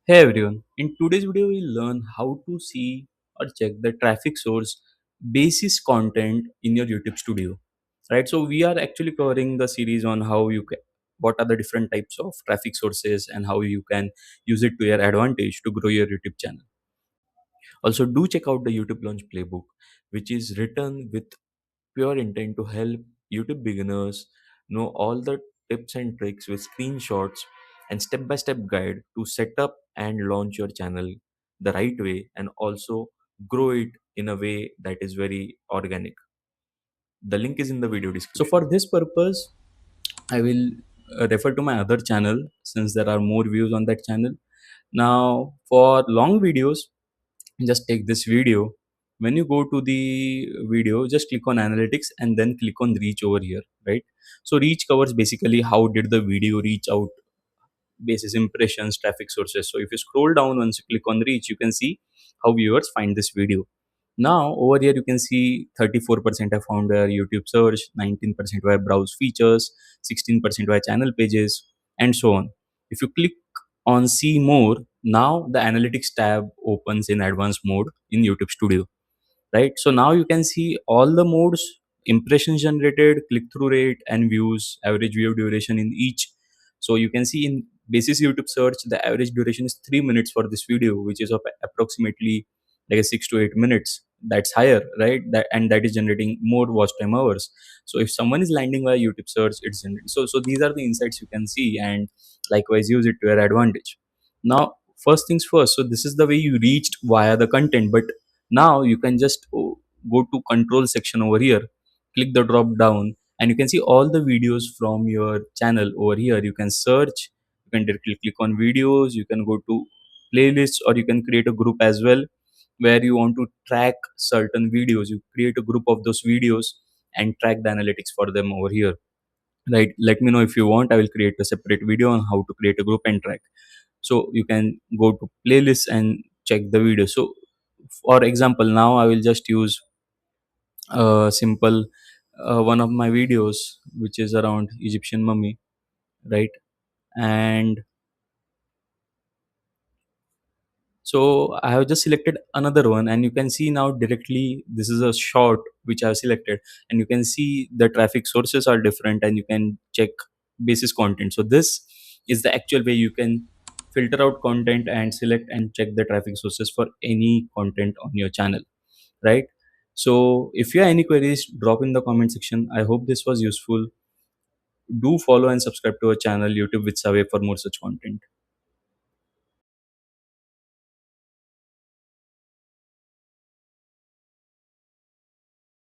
Hey everyone, in today's video we'll learn how to see or check the traffic source basis content in your YouTube studio. Right, so we are actually covering the series on how you can, what are the different types of traffic sources and how you can use it to your advantage to grow your YouTube channel. Also, do check out the YouTube launch playbook, which is written with pure intent to help YouTube beginners know all the tips and tricks with screenshots and step by step guide to set up and launch your channel the right way and also grow it in a way that is very organic. The link is in the video description. So, for this purpose, I will refer to my other channel since there are more views on that channel. Now, for long videos, just take this video. When you go to the video, just click on analytics and then click on reach over here, right? So reach covers basically how did the video reach out basis impressions, traffic sources. So if you scroll down, once you click on reach, you can see how viewers find this video. Now over here you can see 34% I found via YouTube search, 19% via browse features, 16% via channel pages, and so on. If you click on see more, now the analytics tab opens in advanced mode in YouTube Studio, right? So now you can see all the modes, impressions generated, click-through rate, and views, average view duration in each. So you can see in basis YouTube search, the average duration is 3 minutes for this video, which is of approximately like a 6 to 8 minutes. That's higher, right? And that is generating more watch time hours. So if someone is landing via YouTube search, it's generating. So these are the insights you can see, and likewise use it to your advantage. Now, first things first. So this is the way you reached via the content, but now you can just go to control section over here, click the drop down, and you can see all the videos from your channel over here. You can search, you can directly click on videos, you can go to playlists, or you can create a group as well where you want to track certain videos. You create a group of those videos and track the analytics for them over here. Right, let me know if you want. I will create a separate video on how to create a group and track. So you can go to playlists and check the video. So for example, now I will just use a simple one of my videos which is around Egyptian mummy, right? And so I have just selected another one, and you can see now directly this is a short which I have selected, and you can see the traffic sources are different and you can check basis content. So this is the actual way you can filter out content and select and check the traffic sources for any content on your channel, right? So if you have any queries, drop in the comment section. I hope this was useful. Do follow and subscribe to our channel YouTube with Saave for more such content.